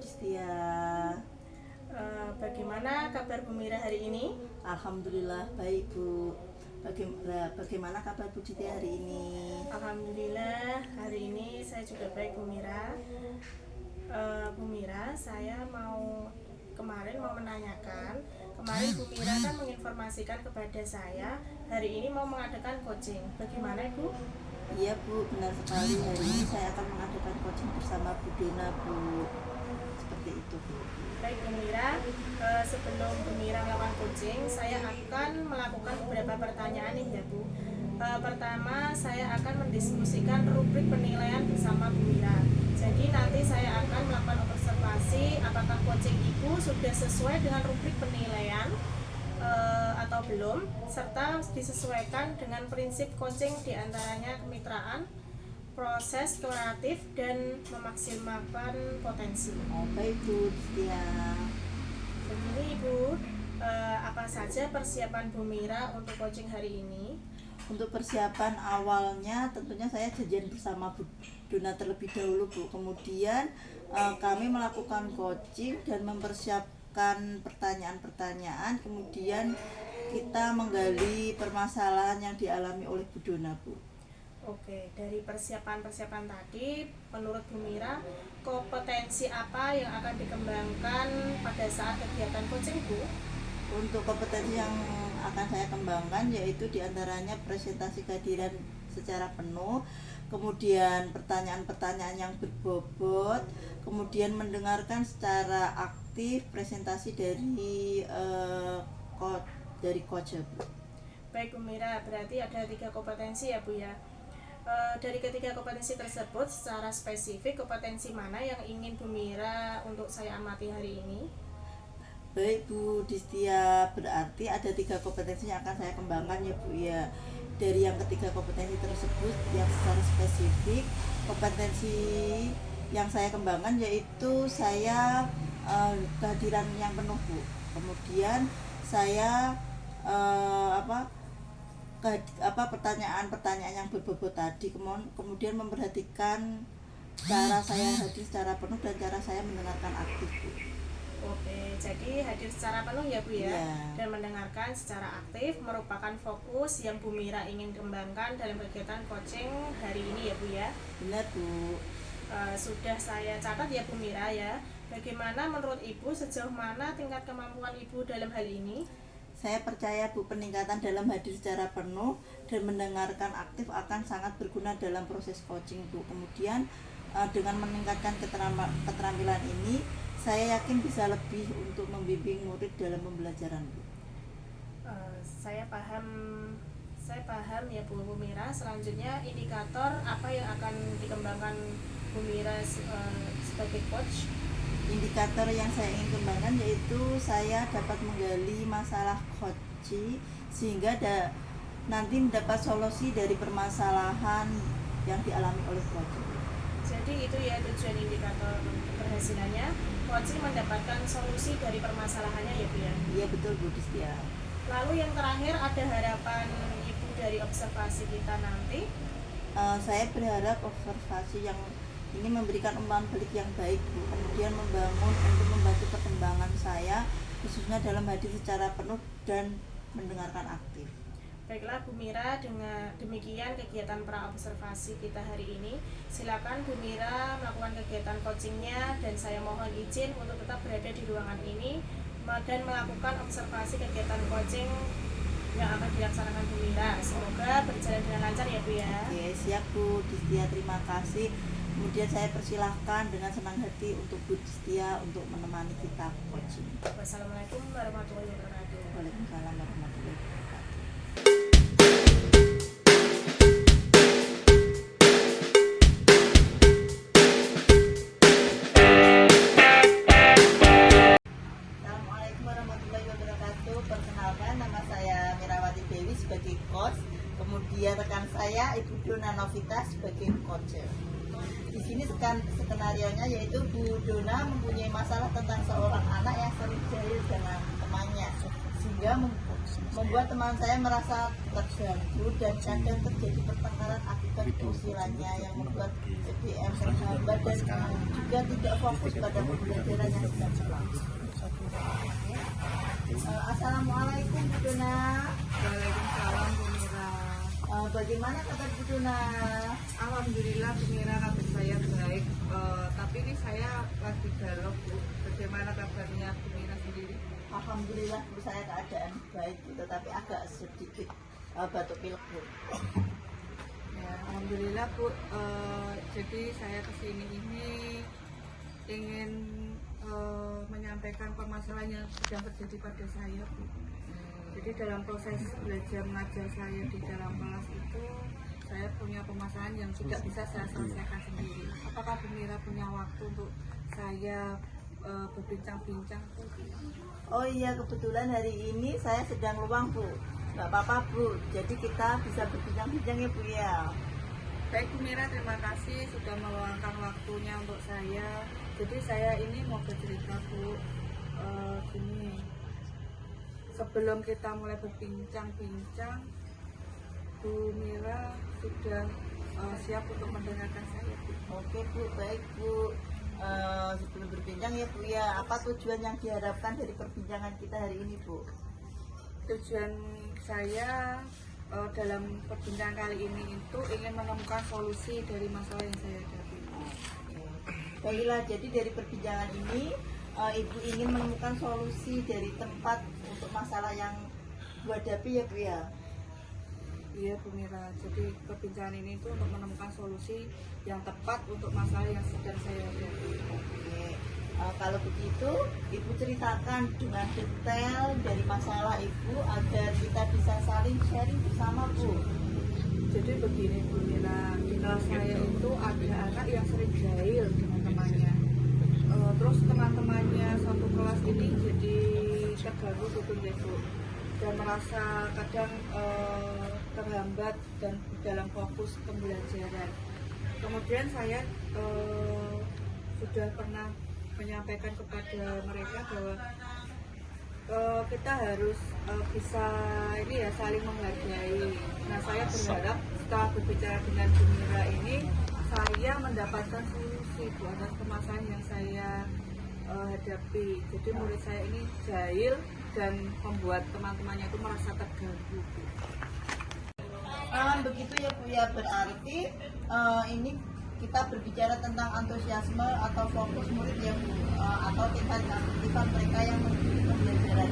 Distia. Bagaimana kabar Bu Mira hari ini? Alhamdulillah baik Bu. Bagaimana kabar Bu Distia hari ini? Alhamdulillah hari ini saya juga baik Bu Mira. Bu Mira, saya kemarin mau menanyakan. Kemarin Bu Mira kan menginformasikan kepada saya hari ini mau mengadakan coaching. Bagaimana Bu? Iya Bu, benar sekali. Hari ini saya akan mengadakan coaching bersama Bu Dona Bu. Seperti itu Bu. Baik Bu Mira, sebelum Bu Mira melakukan coaching, saya akan melakukan beberapa pertanyaan nih ya Bu. Pertama, saya akan mendiskusikan rubrik penilaian bersama Bu Mira. Jadi nanti saya akan melakukan observasi apakah coaching Ibu sudah sesuai dengan rubrik penilaian atau belum, serta disesuaikan dengan prinsip coaching diantaranya kemitraan, proses kreatif, dan memaksimalkan potensi. Baik Bu Distia. Begini Ibu, apa saja persiapan Bu Mira untuk coaching hari ini? Untuk persiapan awalnya tentunya saya janjian bersama Bu Dona terlebih dahulu Bu. Kemudian kami melakukan coaching dan mempersiapkan pertanyaan-pertanyaan. Kemudian kita menggali permasalahan yang dialami oleh Bu Dona Bu. Oke, dari persiapan-persiapan tadi, menurut Bu Mira, kompetensi apa yang akan dikembangkan pada saat kegiatan coaching Bu? Untuk kompetensi yang akan saya kembangkan yaitu diantaranya presentasi kehadiran secara penuh, kemudian pertanyaan-pertanyaan yang berbobot, kemudian mendengarkan secara aktif presentasi dari coach Bu. Baik Bu Mira, berarti ada 3 kompetensi ya Bu ya. Dari ketiga kompetensi tersebut, secara spesifik kompetensi mana yang ingin Bu Mira untuk saya amati hari ini? Baik Bu Distia, berarti ada 3 kompetensi yang akan saya kembangkan ya Bu ya. Dari yang ketiga kompetensi tersebut yang secara spesifik, kompetensi yang saya kembangkan yaitu saya kehadiran yang penuh Bu. Kemudian saya pertanyaan-pertanyaan yang berbobot tadi, kemudian memperhatikan cara saya hadir secara penuh dan cara saya mendengarkan aktif Bu. Oke, jadi hadir secara penuh ya Bu ya, Dan mendengarkan secara aktif merupakan fokus yang Bu Mira ingin kembangkan dalam kegiatan coaching hari ini ya Bu ya. Benar Bu. Sudah saya catat ya Bu Mira ya. Bagaimana menurut Ibu, sejauh mana tingkat kemampuan Ibu dalam hal ini? Saya percaya Bu, peningkatan dalam hadir secara penuh dan mendengarkan aktif akan sangat berguna dalam proses coaching Bu. Kemudian dengan meningkatkan keterampilan ini, saya yakin bisa lebih untuk membimbing murid dalam pembelajaran Bu. Saya paham ya Bu Mira. Selanjutnya, indikator apa yang akan dikembangkan Bu Mira sebagai coach? Indikator yang saya ingin kembangkan yaitu saya dapat menggali masalah coaching sehingga nanti mendapat solusi dari permasalahan yang dialami oleh coach. Jadi itu ya tujuan indikator keberhasilannya, coaching mendapatkan solusi dari permasalahannya ya Bu ya? Iya betul Bu Distia. Lalu yang terakhir, ada harapan Ibu dari observasi kita nanti? Saya berharap observasi yang ini memberikan umpan balik yang baik Bu, kemudian membangun untuk membantu perkembangan saya khususnya dalam hadir secara penuh dan mendengarkan aktif. Baiklah Bu Mira, dengan demikian kegiatan pra-observasi kita hari ini. Silakan Bu Mira melakukan kegiatan coachingnya dan saya mohon izin untuk tetap berada di ruangan ini dan melakukan observasi kegiatan coaching yang akan dilaksanakan Bu Mira. Semoga berjalan dengan lancar ya Bu ya. Oke, siap Bu Distia, terima kasih. Kemudian saya persilahkan dengan senang hati untuk Bu Distia untuk menemani kita coaching. Wassalamualaikum warahmatullahi wabarakatuh. Waalaikumsalam warahmatullahi wabarakatuh. Assalamualaikum warahmatullahi wabarakatuh. Perkenalkan, nama saya Mirawati Dewi sebagai coach. Kemudian rekan saya Ibu Dona Novita sebagai coach. Di sini skenarionya yaitu Bu Dona mempunyai masalah tentang seorang anak yang sering jahil dengan temannya sehingga membuat teman saya merasa terganggu dan kadang terjadi pertengkaran akibat usilannya yang membuat PDM terhambat dan juga tidak fokus pada pembelajaran yang sedang berlangsung. Assalamualaikum Bu Dona. Waalaikumsalam Bu Mira. Bagaimana kabar Bu Dona? Alhamdulillah Bu Mira, kabar saya baik. Tapi ini saya lagi galau Bu. Bagaimana kabarnya Bu Mira sendiri? Alhamdulillah Bu, saya keadaan baik gitu, tapi agak sedikit batuk pilek Bu. Ya, Alhamdulillah Bu. Jadi saya kesini ini ingin menyampaikan permasalahan yang sedang terjadi pada saya Bu. Jadi dalam proses belajar mengajar saya di dalam kelas itu saya punya permasalahan yang tidak bisa saya selesaikan sendiri. Apakah Bu Mira punya waktu untuk saya berbincang-bincang Bu? Oh iya, kebetulan hari ini saya sedang luang Bu. Nggak apa-apa Bu, jadi kita bisa berbincang-bincang ya Bu ya. Baik Bu Mira, terima kasih sudah meluangkan waktunya untuk saya. Jadi saya ini mau bercerita Bu, gini, sebelum kita mulai berbincang-bincang, Bu Mira sudah siap untuk mendengarkan saya Bu. Oke Bu, baik Bu. Sebelum berbincang ya Bu ya, apa tujuan yang diharapkan dari perbincangan kita hari ini Bu? Tujuan saya dalam perbincangan kali ini itu ingin menemukan solusi dari masalah yang saya hadapi. Baiklah, jadi dari perbincangan ini Ibu ingin menemukan solusi dari tempat untuk masalah yang Bu hadapi ya Bu ya. Iya Bu Mira, jadi perbincangan ini itu untuk menemukan solusi yang tepat untuk masalah yang sedang saya hadapi. Oke. Kalau begitu, Ibu ceritakan dengan detail dari masalah Ibu agar kita bisa saling sharing bersama Bu. Jadi begini Bu Mira, di kelas saya itu ada anak yang sering jahil dengan temannya. Terus teman-temannya satu kelas ini jadi terganggu gitu Bu, dan merasa kadang terhambat dan dalam fokus pembelajaran. Kemudian saya sudah pernah menyampaikan kepada mereka bahwa kita harus bisa ini ya, saling menghargai. Nah, saya berharap setelah berbicara dengan Bu Mira ini saya mendapatkan solusi Bu atas permasalahan yang saya hadapi. Jadi murid saya ini jahil dan membuat teman-temannya itu merasa terganggu Bu. Begitu ya Bu ya, berarti ini kita berbicara tentang antusiasme atau fokus murid ya Bu, atau tingkat keaktifan mereka yang mengikuti pembelajaran.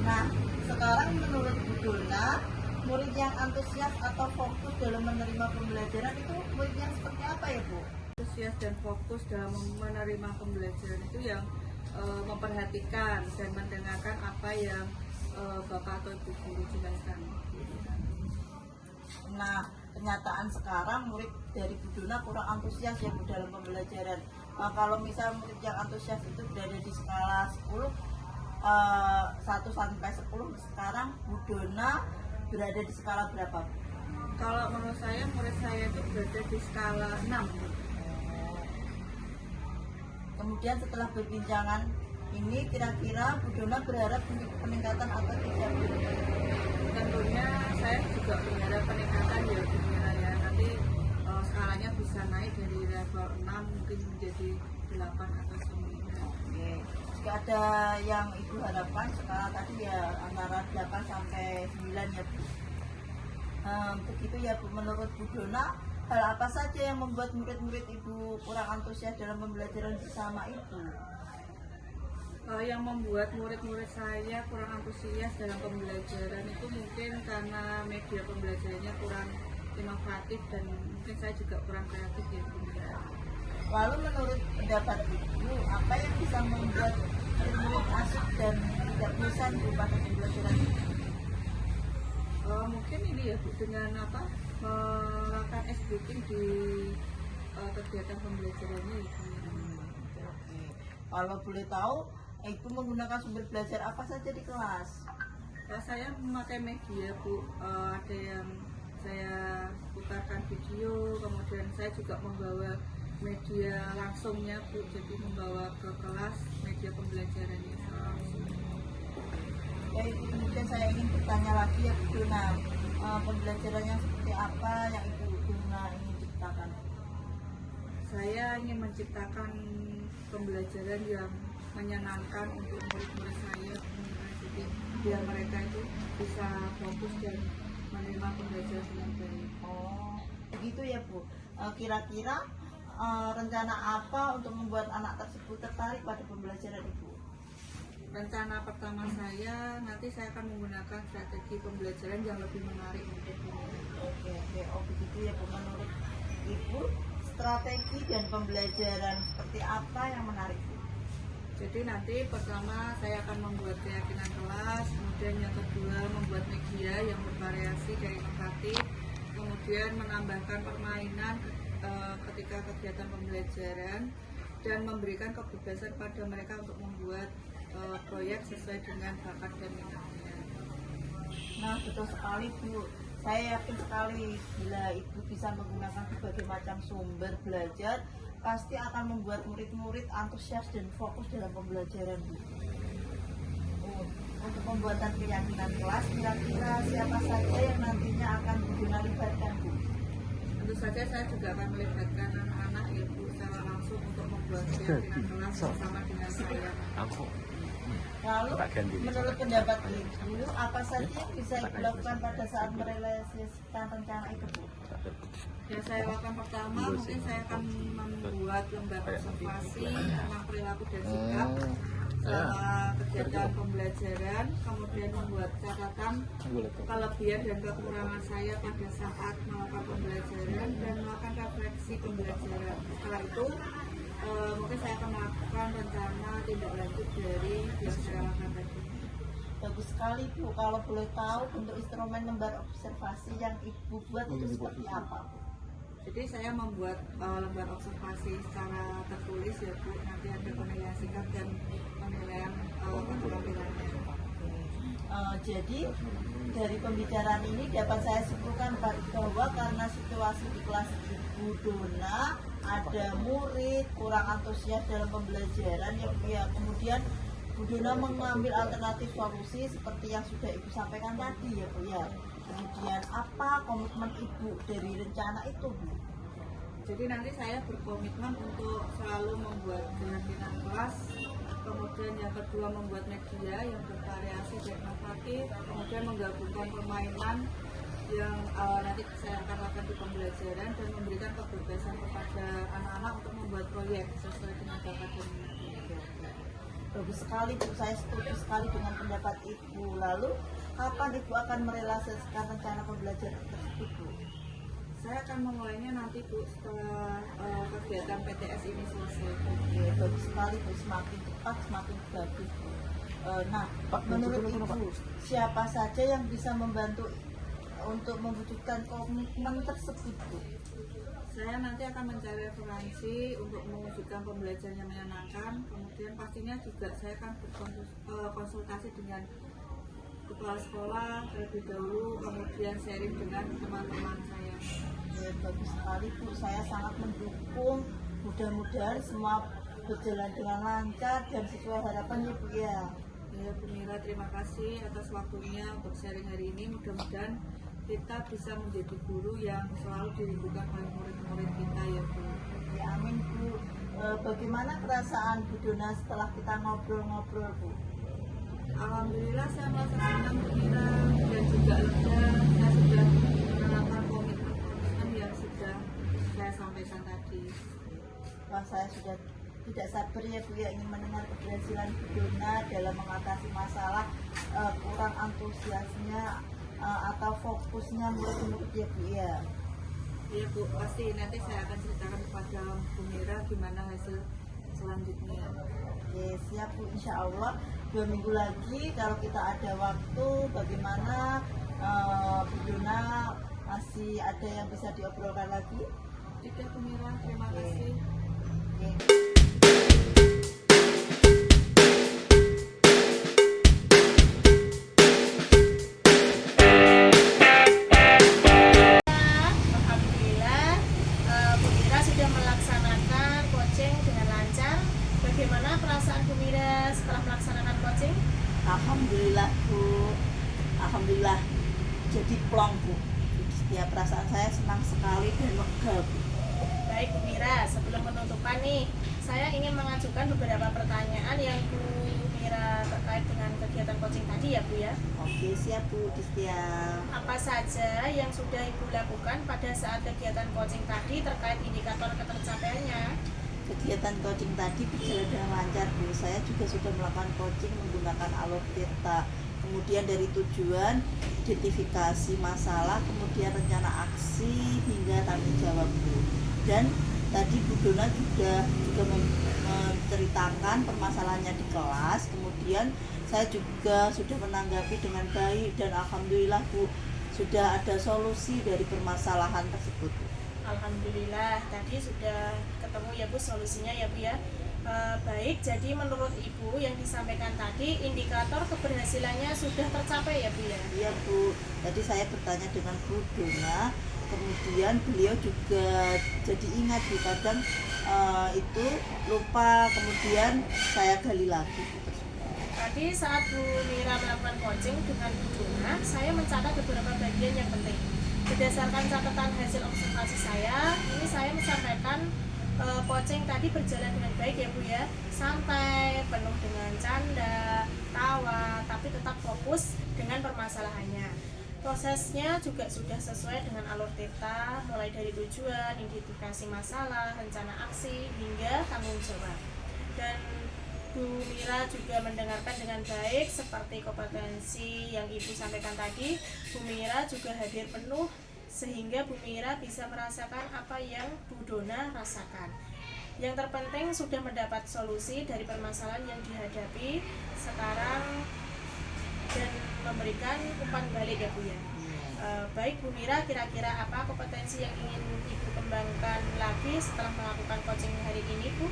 Nah, sekarang menurut Bu Dona, murid yang antusias atau fokus dalam menerima pembelajaran itu murid yang seperti apa ya Bu? Antusias dan fokus dalam menerima pembelajaran itu yang memperhatikan dan mendengarkan apa yang Bapak atau Ibu guru jelaskan. Nah, kenyataan sekarang murid dari Bu Dona kurang antusias ya Bu dalam pembelajaran. Kalau misal murid yang antusias itu berada di skala 10, 1 sampai 10, sekarang Bu Dona berada di skala berapa? Kalau menurut saya, murid saya itu berada di skala 6. Kemudian setelah perbincangan ini, kira-kira Bu Dona berharap peningkatan atau tidak? Tentunya saya juga berharap peningkatan ya Bu Mira ya. Nanti skalanya bisa naik dari level 6 mungkin menjadi 8 atau 9. Oke. Jika ada yang Ibu harapkan skala tadi ya antara 8 sampai 9 ya Bu. Begitu ya Bu, menurut Bu Dona, hal apa saja yang membuat murid-murid Ibu kurang antusias dalam pembelajaran bersama Ibu? Yang membuat murid-murid saya kurang antusias dalam pembelajaran itu mungkin karena media pembelajarannya kurang inovatif dan mungkin saya juga kurang kreatif ya Bu Mira. Lalu menurut pendapat Ibu, apa yang bisa membuat murid asik dan tidak bosan Bu pada pembelajaran ini? Mungkin ini ya Bu, dengan melakukan breaking di kegiatan pembelajarannya ya Bu Mira. Oke. Kalau boleh tahu, Ibu menggunakan sumber belajar apa saja di kelas? Saya memakai media Bu, ada yang saya putarkan video, kemudian saya juga membawa media langsungnya Bu, jadi membawa ke kelas media pembelajarannya langsung. Baik, kemudian saya ingin bertanya lagi ya Bu Dona, pembelajaran yang seperti apa yang Ibu Dona ingin ciptakan? Saya ingin menciptakan pembelajaran yang menyenangkan untuk murid-murid saya, jadi biar mereka itu bisa fokus dan menerima pembelajaran dengan baik. Oh, begitu ya Bu. Kira-kira rencana apa untuk membuat anak tersebut tertarik pada pembelajaran Ibu? Rencana pertama saya, nanti saya akan menggunakan strategi pembelajaran yang lebih menarik untuk murid. Oke, oh begitu ya Bu. Menurut Ibu, strategi dan pembelajaran seperti apa yang menarik Bu? Jadi nanti pertama saya akan membuat keyakinan kelas, kemudian yang kedua membuat media yang bervariasi dan inovatif, kemudian menambahkan permainan ketika kegiatan pembelajaran, dan memberikan kebebasan pada mereka untuk membuat proyek sesuai dengan bakat dan minatnya. Nah, betul sekali Bu. Saya yakin sekali bila Ibu bisa menggunakan berbagai macam sumber belajar, pasti akan membuat murid-murid antusias dan fokus dalam pembelajaran Bu. Untuk pembuatan keyakinan kelas, kira-kira siapa saja yang nantinya akan Bu Dona libatkan Bu? Tentu saja saya juga akan melibatkan anak-anak ibu secara langsung untuk membuat keyakinan kelas bersama dengan saya. Lalu, menurut pendapat Ibu, apa saja yang bisa Ibu lakukan pada saat merealisasikan rencana itu Bu? Yang saya lakukan pertama, mungkin saya akan membuat lembar observasi tentang perilaku dan sikap selama kegiatan pembelajaran, kemudian membuat catatan kelebihan dan kekurangan saya pada saat melakukan pembelajaran dan melakukan refleksi pembelajaran. Setelah itu mungkin saya akan melakukan rencana tindak lanjut dari yang saya lakukan tadi. Bagus sekali Bu. Kalau boleh tahu bentuk instrumen lembar observasi yang Ibu buat itu seperti apa Bu? Jadi saya membuat lembar observasi secara tertulis ya Bu, nanti ada penilaian sikap dan penilaian keterampilannya. Jadi dari pembicaraan ini dapat saya simpulkan bahwa karena situasi di kelas Ibu Dona ada murid kurang antusias dalam pembelajaran ya Bu ya. Kemudian Bu Dona mengambil alternatif solusi seperti yang sudah Ibu sampaikan tadi ya Bu ya. Kemudian apa komitmen Ibu dari rencana itu Bu? Jadi nanti saya berkomitmen untuk selalu membuat keyakinan kelas, kemudian yang kedua membuat media yang bervariasi dan inovatif, kemudian menggabungkan permainan yang nanti saya akan lakukan di pembelajaran dan memberikan kebebasan kepada anak-anak untuk membuat proyek sesuai dengan bakat dan minatnya. Bagus sekali Bu, saya setuju sekali dengan pendapat Ibu. Lalu kapan Ibu akan merealisasikan rencana pembelajaran tersebut Bu? Saya akan memulainya nanti Bu setelah kegiatan PTS ini selesai. Oke, bagus sekali Bu, semakin cepat semakin bagus Bu. Nah, menurut Ibu siapa saja yang bisa membantu untuk mewujudkan komitmen tersebut Bu? Saya nanti akan mencari referensi untuk mewujudkan pembelajaran yang menyenangkan. Kemudian pastinya juga saya akan berkonsultasi dengan kepala sekolah terlebih dahulu, kemudian sharing dengan teman-teman saya. Ya, bagus sekali Bu, saya sangat mendukung. Mudah-mudahan semua berjalan dengan lancar dan sesuai harapan ya Bu ya. Ya Bu Mira, terima kasih atas waktunya untuk sharing hari ini. Mudah-mudahan kita bisa menjadi guru yang selalu dirindukan oleh murid-murid kita ya Bu. Ya amin Bu. Bagaimana perasaan Bu Dona setelah kita ngobrol-ngobrol Bu? Alhamdulillah saya merasa senang Bu Mira dan juga lega. Saya sudah menerapkan komitmen yang sudah saya sampaikan tadi. Wah, saya sudah tidak sabar ya Bu ya, ingin mendengar keberhasilan Bu Dona dalam mengatasi masalah kurang antusiasnya atau fokusnya murid-murid ya Bu ya. Iya Bu, pasti nanti saya akan ceritakan kepada Bu Mira gimana hasil selanjutnya. Oke, siap Bu, insya Allah 2 minggu lagi kalau kita ada waktu, bagaimana Bu Dona masih ada yang bisa diobrolkan lagi? Tidak Bu Mira, terima kasih. Oke. Alhamdulillah, Bu Mira sudah melaksanakan coaching dengan lancar. Bagaimana perasaan Bu Mira setelah melaksanakan coaching? Alhamdulillah Bu, alhamdulillah jadi plong Bu. Ya perasaan saya senang sekali dan lega Bu. Baik Bu Mira, sebelum penutupan nih, saya ingin mengajukan beberapa pertanyaan yang Bu Mira terkait dengan kegiatan coaching tadi ya Bu ya. Oke siap Bu Distia. Apa saja yang sudah Ibu lakukan pada saat kegiatan coaching tadi terkait indikator ketercapaiannya? Kegiatan coaching tadi berjalan dengan lancar Bu. Saya juga sudah melakukan coaching menggunakan alur theta. Kemudian dari tujuan, identifikasi masalah, kemudian rencana aksi hingga tanggung jawab Bu. Dan tadi Bu Dona juga menceritakan permasalahannya di kelas. Kemudian saya juga sudah menanggapi dengan baik dan alhamdulillah Bu sudah ada solusi dari permasalahan tersebut Bu. Alhamdulillah, tadi sudah ketemu ya Bu solusinya ya Bu ya. Baik, jadi menurut Ibu yang disampaikan tadi indikator keberhasilannya sudah tercapai ya Bu ya? Iya Bu, tadi saya bertanya dengan Bu Dona, kemudian beliau juga jadi ingat Bu, kadang itu lupa, kemudian saya gali lagi Bu. Tadi saat Bu Mira melakukan coaching dengan Bu Dona, saya mencatat beberapa bagian yang penting. Berdasarkan catatan hasil observasi saya, ini saya menyampaikan coaching tadi berjalan dengan baik ya Bu ya, santai, penuh dengan canda, tawa, tapi tetap fokus dengan permasalahannya. Prosesnya juga sudah sesuai dengan alur theta, mulai dari tujuan, identifikasi masalah, rencana aksi, hingga tanggung jawab. Dan Bu Mira juga mendengarkan dengan baik seperti kompetensi yang Ibu sampaikan tadi. Bu Mira juga hadir penuh sehingga Bu Mira bisa merasakan apa yang Bu Dona rasakan. Yang terpenting sudah mendapat solusi dari permasalahan yang dihadapi sekarang dan memberikan umpan balik ya Bu ya. Baik Bu Mira, kira-kira apa kompetensi yang ingin Ibu kembangkan lagi setelah melakukan coaching hari ini Bu?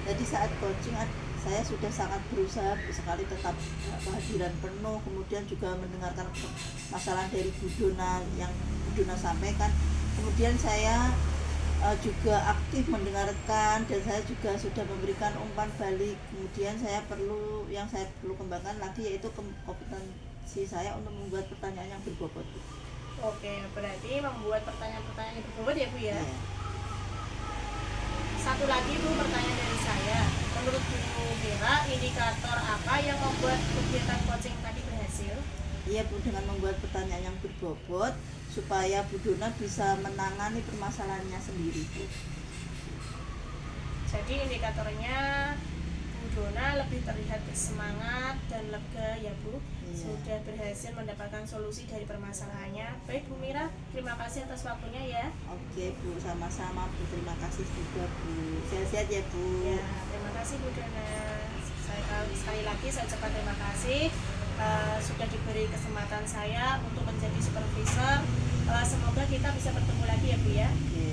Jadi saat coaching saya sudah sangat berusaha sekali tetap kehadiran penuh, kemudian juga mendengarkan masalah dari Bu Dona yang Bu Dona sampaikan. Kemudian saya juga aktif mendengarkan dan saya juga sudah memberikan umpan balik. Kemudian saya perlu kembangkan lagi yaitu kompetensi saya untuk membuat pertanyaan yang berbobot. Oke, berarti membuat pertanyaan-pertanyaan yang berbobot ya Bu ya. Ya. Satu lagi Bu, pertanyaan dari saya. Menurut Bu Mira, indikator apa yang membuat kegiatan coaching tadi berhasil? Iya Bu, dengan membuat pertanyaan yang berbobot supaya Bu Dona bisa menangani permasalahannya sendiri Bu. Jadi indikatornya Bu Dona lebih terlihat bersemangat dan lega ya Bu. Iya. Sudah berhasil mendapatkan solusi dari permasalahannya. Baik Bu Mira, terima kasih atas waktunya ya. Oke Bu, sama-sama Bu, terima kasih juga Bu. Sehat-sehat ya Bu. Ya, terima kasih Bu Dona. Sekali lagi saya ucapkan terima kasih sudah diberi kesempatan saya untuk menjadi supervisor. Semoga kita bisa bertemu lagi ya Bu ya. Oke.